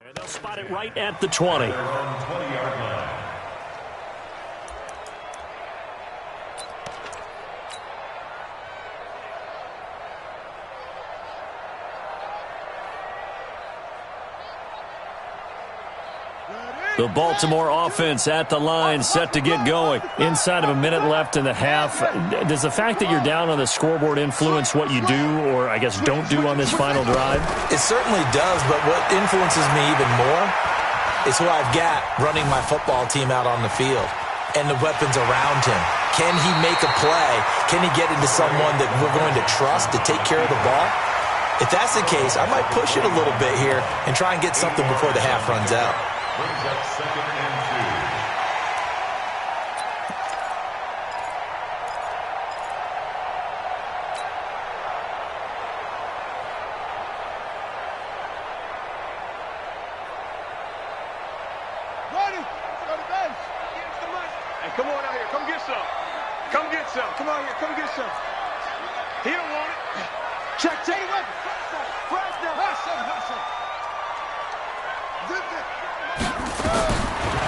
And they'll spot it right at the 20. The Baltimore offense at the line, set to get going. Inside of a minute left in the half. Does the fact that you're down on the scoreboard influence what you do, or I guess don't do on this final drive? It certainly does, but what influences me even more is who I've got running my football team out on the field and the weapons around him. Can he make a play? Can he get into someone that we're going to trust to take care of the ball? If that's the case, I might push it a little bit here and try and get something before the half runs out. Brings up 2nd and 2. Ready? Go to base. Get the money. Hey, come on out here. Come get some. Come get some. Come out here. Come get some. He don't want it. Check, take it. Fresh now. Hustle.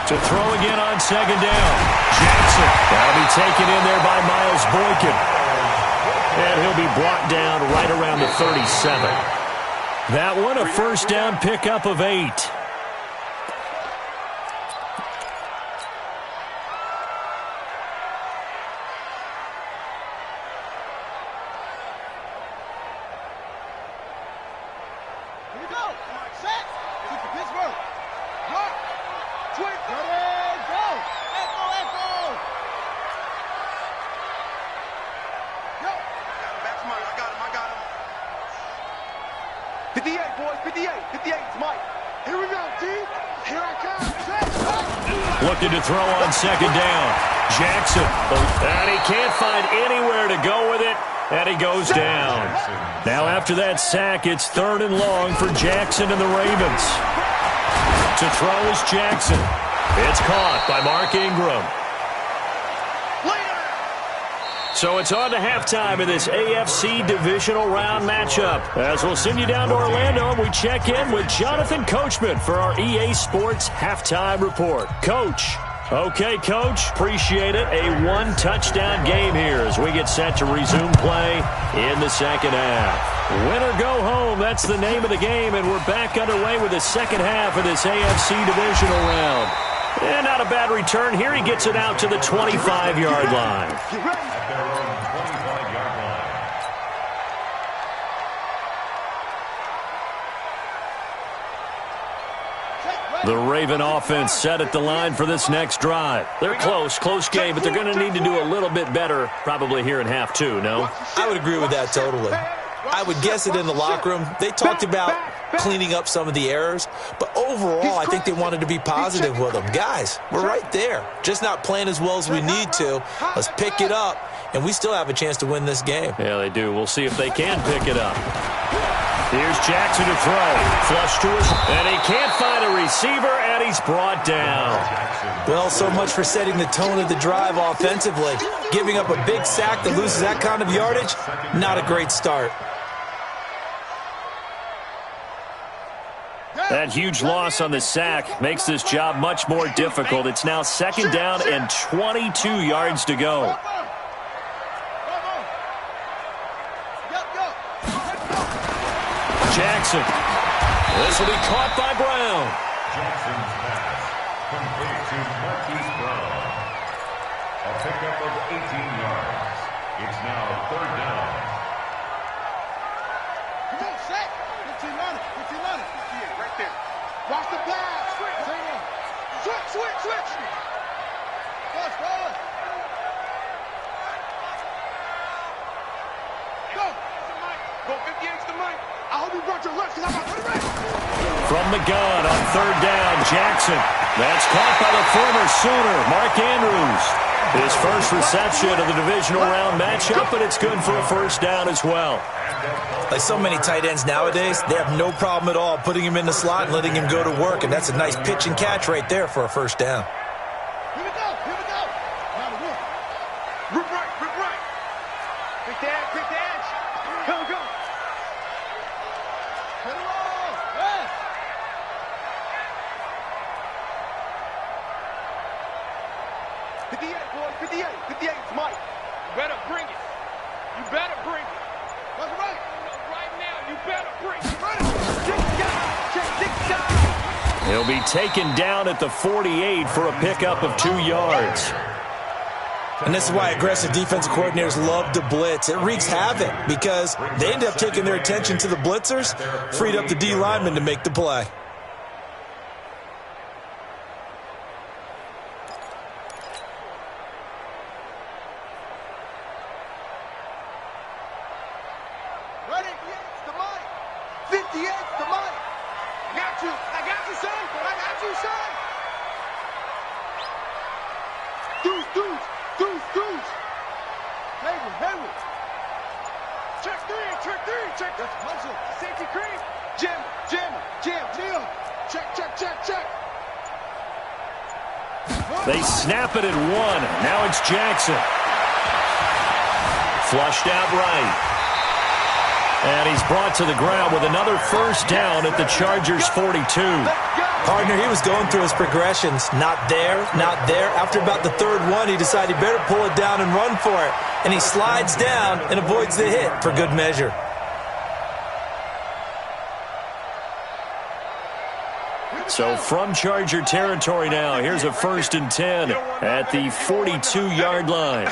To throw again on 2nd down. Jackson. That'll be taken in there by Miles Boykin. And he'll be brought down right around the 37. That one a first down pickup of 8. Looking to throw on 2nd down. Jackson. And he can't find anywhere to go with it. And he goes down. Now after that sack, it's 3rd and long for Jackson and the Ravens. To throw is Jackson. It's caught by Mark Ingram. So it's on to halftime in this AFC divisional round matchup. As we'll send you down to Orlando, and we check in with Jonathan Coachman for our EA Sports Halftime Report. Coach. Okay, Coach. Appreciate it. A 1-touchdown game here as we get set to resume play in the second half. Win or go home, that's the name of the game, and we're back underway with the second half of this AFC divisional round. And not a bad return here. He gets it out to the 25-yard line. The Raven offense set at the line for this next drive. They're close game, but they're going to need to do a little bit better probably here in half 2, no? I would agree with that totally. I would guess it in the locker room. They talked about cleaning up some of the errors, but overall I think they wanted to be positive with them. Guys, we're right there. Just not playing as well as we need to. Let's pick it up, and we still have a chance to win this game. Yeah, they do. We'll see if they can pick it up. Here's Jackson to throw. Flush to his, and he can't find a receiver, and he's brought down. Well, so much for setting the tone of the drive offensively. Giving up a big sack that loses that kind of yardage, not a great start. That huge loss on the sack makes this job much more difficult. It's now 2nd down and 22 yards to go. Jackson. This will be caught by Brown. Jackson's pass complete to Marquise Brown. A pickup of 18 yards. It's now 3rd down. Come on, set. 15 on it. Yeah, right there. Watch the pass. Switch. Push. Go 58's the mic. I hope you brought your left because I'm about to put it right. From the gun on 3rd down, Jackson. That's caught by the former Sooner, Mark Andrews. His first reception of the divisional round matchup, but it's good for a first down as well. Like so many tight ends nowadays, they have no problem at all putting him in the slot and letting him go to work, and that's a nice pitch and catch right there for a first down. Here we go. Now to work. Rip right. Quick dash. Go. Put it on. He'll be taken down at the 48 for a pickup of 2 yards. And this is why aggressive defensive coordinators love to blitz. It wreaks havoc because they end up taking their attention to the blitzers, freed up the D lineman to make the play. They snap it at 1. Now it's Jackson. Flushed out right. And he's brought to the ground with another first down at the Chargers' 42. Partner, he was going through his progressions. Not there, not there. After about the third one, he decided he better pull it down and run for it. And he slides down and avoids the hit for good measure. So from Charger territory now, here's a 1st and 10 at the 42-yard line.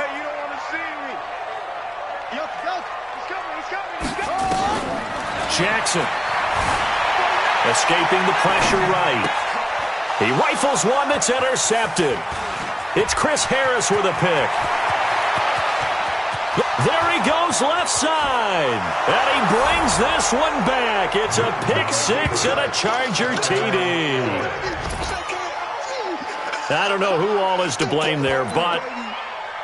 Jackson escaping the pressure right. He rifles one that's intercepted. It's Chris Harris with a pick. There he goes left side. And he brings this one back. It's a pick 6 and a Charger TD. I don't know who all is to blame there, but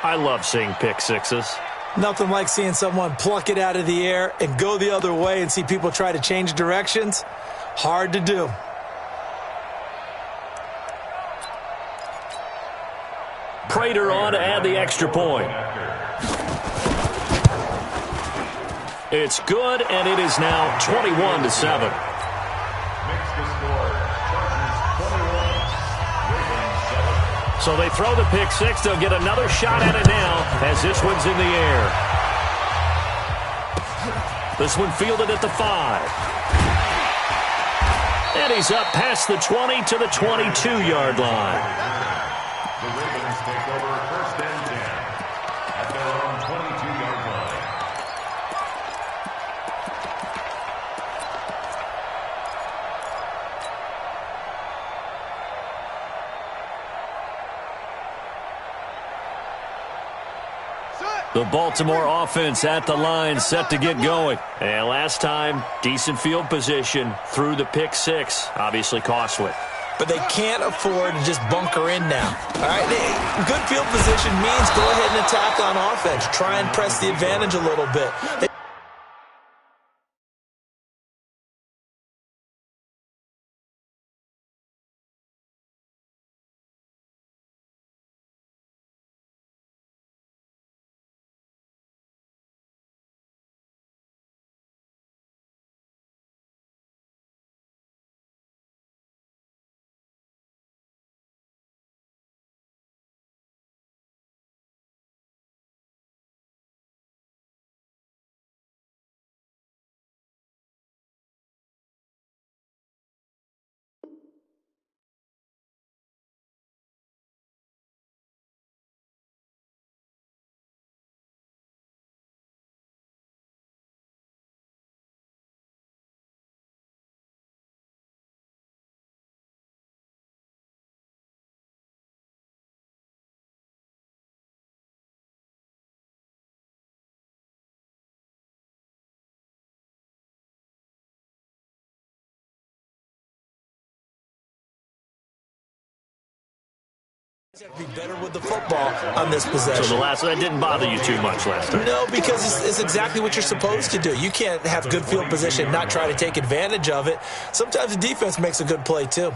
I love seeing pick 6s. Nothing like seeing someone pluck it out of the air and go the other way and see people try to change directions. Hard to do. Prater on to add the extra point. It's good, and it is now 21-7. So they throw the pick 6. They'll get another shot at it now as this one's in the air. This one fielded at the 5. And he's up past the 20 to the 22-yard line. The Ravens take over 1st and 10 at their own 22-yard line. The Baltimore offense at the line, set to get going. And last time, decent field position through the pick 6. Obviously costly. But they can't afford to just bunker in now. All right, good field position means go ahead and attack on offense. Try and press the advantage a little bit. Be better with the football on this possession. So the last one didn't bother you too much last time? No, because it's exactly what you're supposed to do. You can't have good field position, not try to take advantage of it. Sometimes the defense makes a good play, too.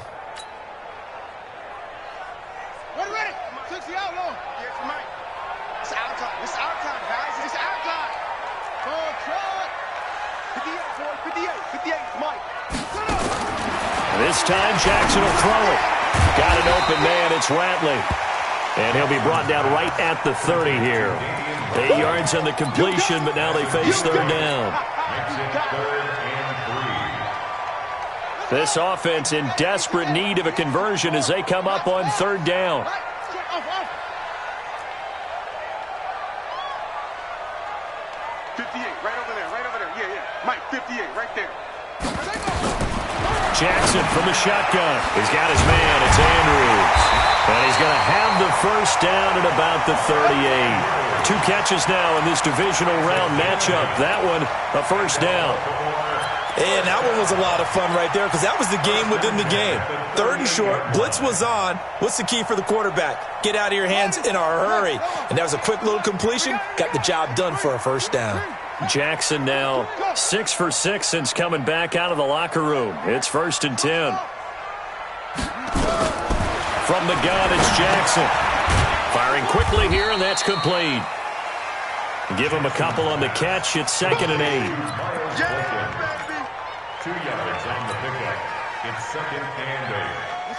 Ready. 60 out long. Yes, Mike. It's our time. It's our time, guys. It's our time. Control. 58, boy. 58, Mike. This time, Jackson will throw it. Got an open man. It's Ratley. And he'll be brought down right at the 30 here. 8 yards on the completion, but now they face 3rd down. Makes it 3rd and 3. This offense in desperate need of a conversion as they come up on third down. 58, right over there. Yeah. Mike, 58, right there. Jackson from the shotgun. He's got his man. It's Andrews. And he's going to have the first down at about the 38. 2 catches now in this divisional round matchup. That one, a first down. And that one was a lot of fun right there because that was the game within the game. 3rd and short, blitz was on. What's the key for the quarterback? Get out of your hands in a hurry. And that was a quick little completion. Got the job done for a first down. Jackson now 6 for 6 since coming back out of the locker room. It's 1st and 10. From the gun, it's Jackson. Firing quickly here, and that's complete. Give him a couple on the catch. It's 2nd and 8. 2 yards on the pickup. It's 2nd and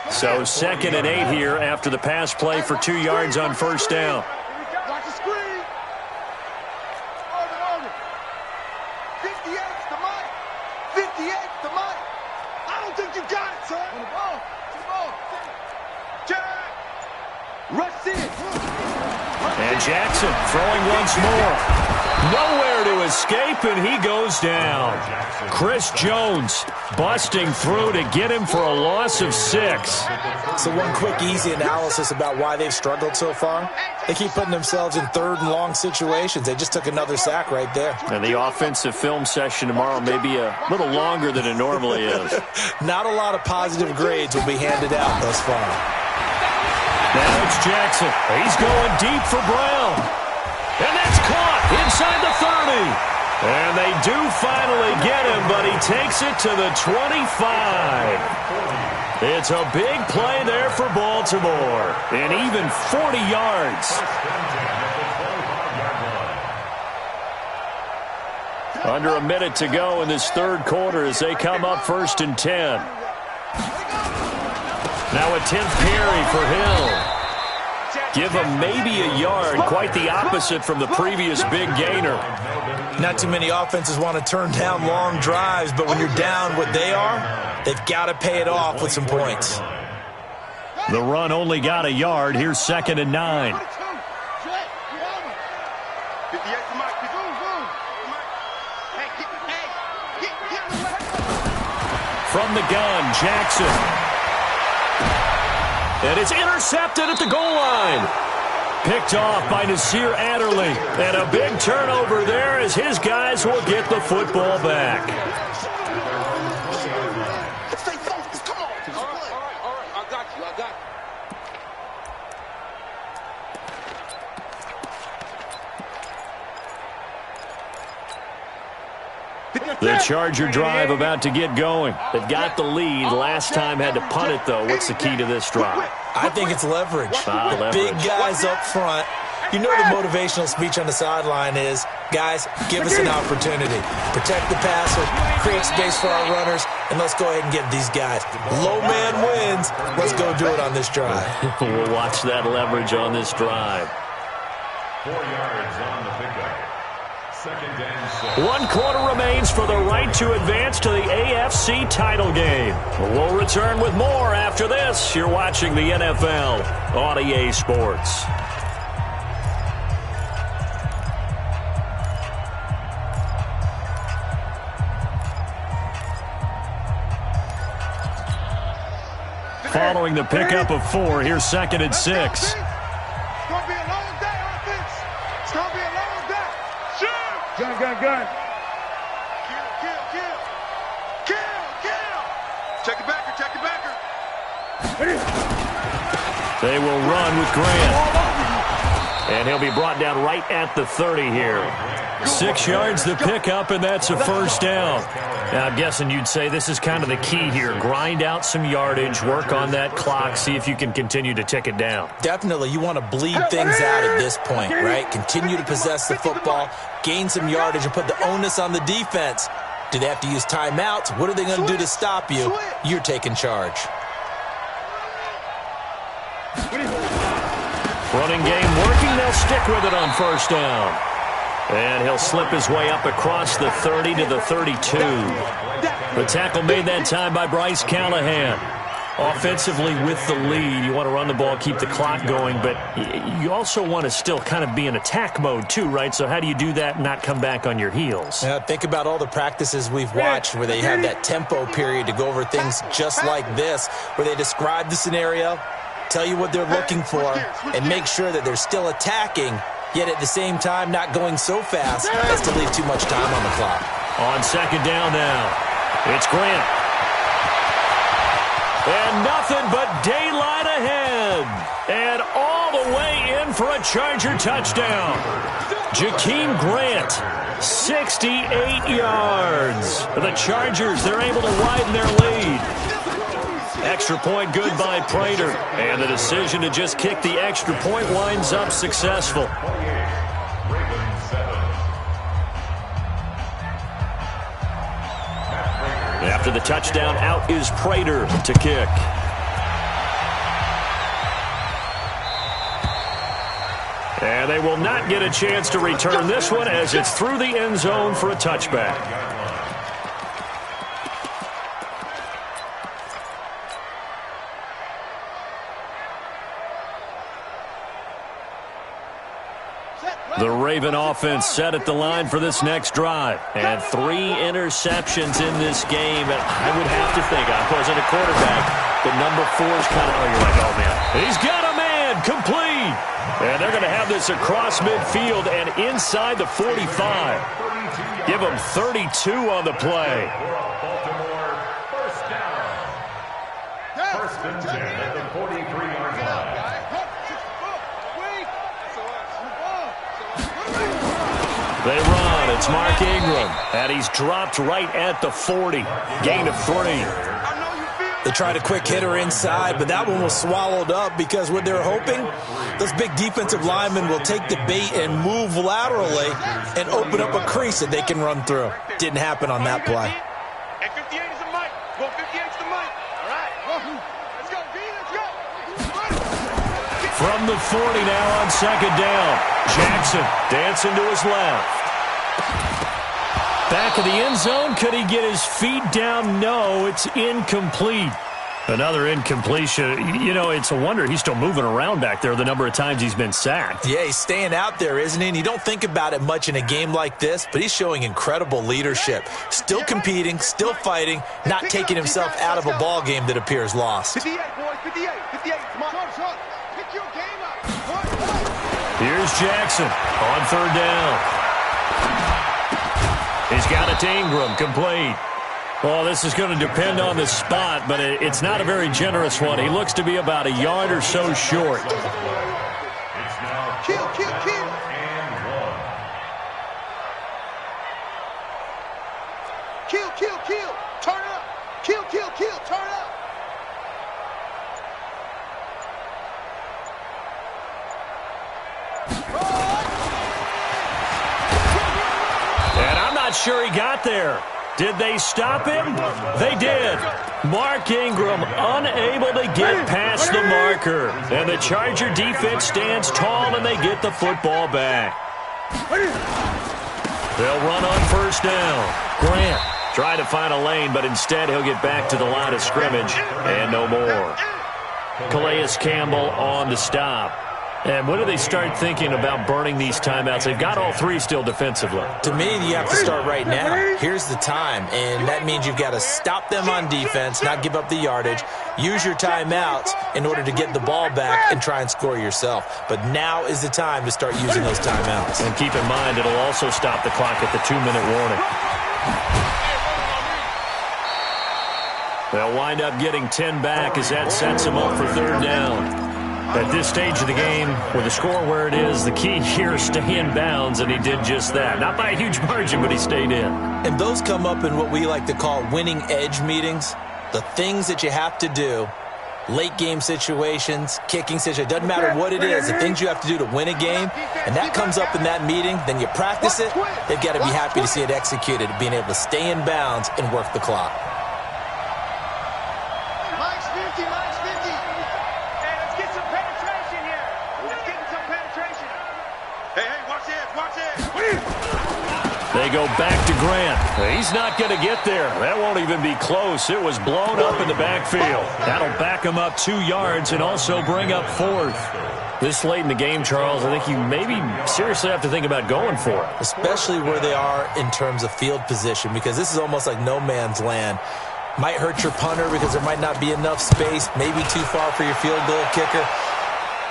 8. So 2nd and 8 here after the pass play for 2 yards on first down. Watch the screen. Over. 58's the Mike. 58's the Mike. I don't think you got it, son. To the ball. Jack. Rush in. And Jackson throwing once more. Nowhere to escape, and he goes down. Chris Jones busting through to get him for a loss of 6. So one quick, easy analysis about why they've struggled so far. They keep putting themselves in 3rd and long situations. They just took another sack right there. And the offensive film session tomorrow may be a little longer than it normally is. Not a lot of positive grades will be handed out thus far. Now it's Jackson. He's going deep for Brown. And that's caught inside the 30. And they do finally get him, but he takes it to the 25. It's a big play there for Baltimore. And even 40 yards. Under a minute to go in this 3rd quarter as they come up 1st and 10. Now a 10th carry for Hill. Give him maybe a yard, quite the opposite from the previous big gainer. Not too many offenses want to turn down long drives, but when you're down what they are, they've got to pay it off with some points. The run only got a yard. Here's 2nd and 9. From the gun, Jackson. And it's intercepted at the goal line. Picked off by Nasir Adderley. And a big turnover there as his guys will get the football back. Stay focused. Come on. All right. I got you. The Charger drive about to get going. They've got the lead. Last time had to punt it, though. What's the key to this drive? I think it's leverage. Leverage. Big guys up front. You know the motivational speech on the sideline is, guys, give us an opportunity. Protect the passer, create space for our runners, and let's go ahead and get these guys. Low man wins. Let's go do it on this drive. We'll watch that leverage on this drive. 4 yards on the pickup. 2nd and 6. 1 quarter remains for the right to advance to the AFC title game. We'll return with more after this. You're watching the NFL on EA Sports. Following the pickup of 4, here's 2nd and 6. It's going to be a long day, offense. It's going to be a long day. Shoot! Gun. Kill. Check it backer. They will run with Grant. And he'll be brought down right at the 30 here. 6 yards the pickup, and that's a first down. Now, I'm guessing you'd say this is kind of the key here. Grind out some yardage, work on that clock, see if you can continue to tick it down. Definitely, you want to bleed things out at this point, right? Continue to possess the football, gain some yardage, and put the onus on the defense. Do they have to use timeouts? What are they going to do to stop you? You're taking charge. Running game working. They'll stick with it on first down. And he'll slip his way up across the 30 to the 32. The tackle made that time by Bryce Callahan. Offensively with the lead, you want to run the ball, keep the clock going, but you also want to still kind of be in attack mode too, right? So how do you do that and not come back on your heels? Think about all the practices we've watched where they have that tempo period to go over things just like this, where they describe the scenario, tell you what they're looking for, and make sure that they're still attacking, yet at the same time not going so fast as to leave too much time on the clock. On second down now, it's Grant. And nothing but daylight ahead. And all the way in for a Charger touchdown. Jakeem Grant, 68 yards. The Chargers, they're able to widen their lead. Extra point good by Prater. And the decision to just kick the extra point winds up successful. After the touchdown, out is Prater to kick. And they will not get a chance to return this one as it's through the end zone for a touchback. The Raven offense set at the line for this next drive. And 3 interceptions in this game. And I would have to think, I wasn't a quarterback, but number 4 is kind of, you're like, oh, man. He's got a man, complete. And they're going to have this across midfield and inside the 45. Give them 32 on the play. Baltimore, first down. First and 10 at the 43-yard line. They run. It's Mark Ingram. And he's dropped right at the 40. Gain of 3. They tried a quick hitter inside, but that one was swallowed up because what they're hoping, those big defensive linemen will take the bait and move laterally and open up a crease that they can run through. Didn't happen on that play. And 58 is the mic. Well, 58 is the mic. All right. Let's go, D. Let's go. From the 40 now on second down. Jackson dancing to his left. Back of the end zone. Could he get his feet down? No, it's incomplete. Another incompletion. You know, it's a wonder he's still moving around back there the number of times he's been sacked. Yeah, he's staying out there, isn't he? And you don't think about it much in a game like this, but he's showing incredible leadership. Still competing, still fighting, not taking himself out of a ball game that appears lost. 58, boys. 58. 58. Come on. Pick your game up. Here's Jackson on third down. He's got it to Ingram, complete. Well, this is going to depend on the spot, but it's not a very generous one. He looks to be about a yard or so short. It's now Kill. and 1. Kill. Turn up. Kill. Turn up. And I'm not sure he got there. Did they stop him? They did. Mark Ingram unable to get past the marker. And the Charger defense stands tall and they get the football back. They'll run on first down. Grant try to find a lane, but instead he'll get back to the line of scrimmage and no more. Calais Campbell on the stop. And when do they start thinking about burning these timeouts? They've got all 3 still defensively. To me, you have to start right now. Here's the time, and that means you've got to stop them on defense, not give up the yardage, use your timeouts in order to get the ball back and try and score yourself. But now is the time to start using those timeouts. And keep in mind, it'll also stop the clock at the 2-minute warning. They'll wind up getting 10 back as that sets them up for third down. At this stage of the game, with the score where it is, the key here is stay in bounds, and he did just that. Not by a huge margin, but he stayed in. And those come up in what we like to call winning edge meetings. The things that you have to do, late game situations, kicking situations, doesn't matter what it is, the things you have to do to win a game, and that comes up in that meeting, then you practice it, they've got to be happy to see it executed, being able to stay in bounds and work the clock. They They go back to Grant. He's not going to get there. That won't even be close. It was blown up in the backfield. That'll back him up 2 yards and also bring up 4th. This late in the game, Charles, I think you maybe seriously have to think about going for it. Especially where they are in terms of field position, because this is almost like no man's land. Might hurt your punter because there might not be enough space, maybe too far for your field goal kicker.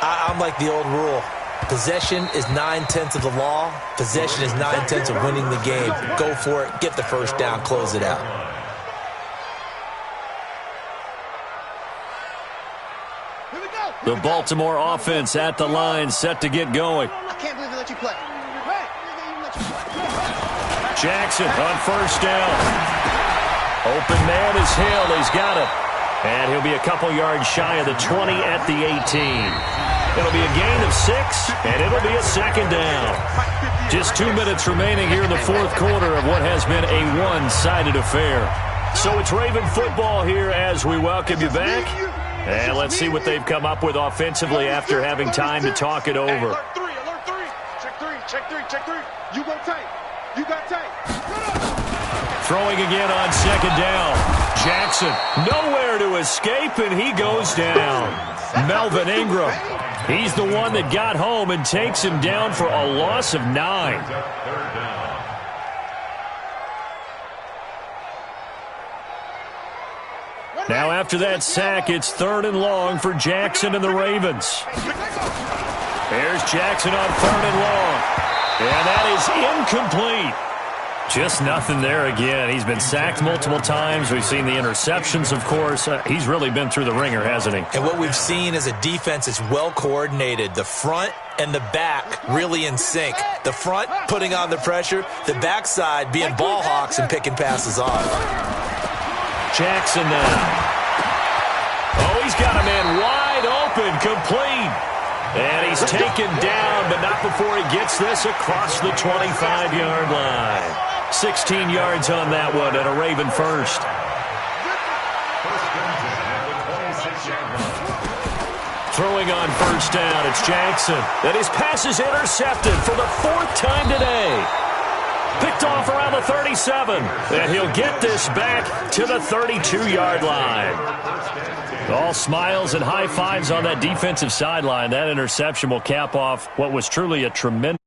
I'm like the old rule. Possession is 9/10 of the law. Possession is 9/10 of winning the game. Go for it. Get the first down. Close it out. The Baltimore offense at the line, set to get going. I can't believe they let you play. Jackson on first down. Open man is Hill. He's got it. And he'll be a couple yards shy of the 20 at the 18. It'll be a gain of 6, and it'll be a second down. Just 2 minutes remaining here in the fourth quarter of what has been a one-sided affair. So it's Raven football here as we welcome you back. And let's see what they've come up with offensively after having time to talk it over. Alert 3, alert 3. Check 3, check 3, check 3. You go tight. You got tight. Throwing again on second down. Jackson nowhere to escape, and he goes down. Melvin Ingram. He's the one that got home and takes him down for a loss of 9. Now after that sack, it's 3rd and long for Jackson and the Ravens. There's Jackson on 3rd and long. And that is incomplete. Just nothing there again. He's been sacked multiple times. We've seen the interceptions, of course. He's really been through the ringer, hasn't he? And what we've seen is a defense that's well coordinated. The front and the back really in sync. The front putting on the pressure. The backside being ball hawks and picking passes off. Jackson now. Oh, he's got a man wide open, complete. And he's taken down, but not before he gets this across the 25-yard line. 16 yards on that one and a Raven first. Throwing on first down, it's Jackson. And his pass is intercepted for the 4th time today. Picked off around the 37. And he'll get this back to the 32-yard line. All smiles and high fives on that defensive sideline. That interception will cap off what was truly a tremendous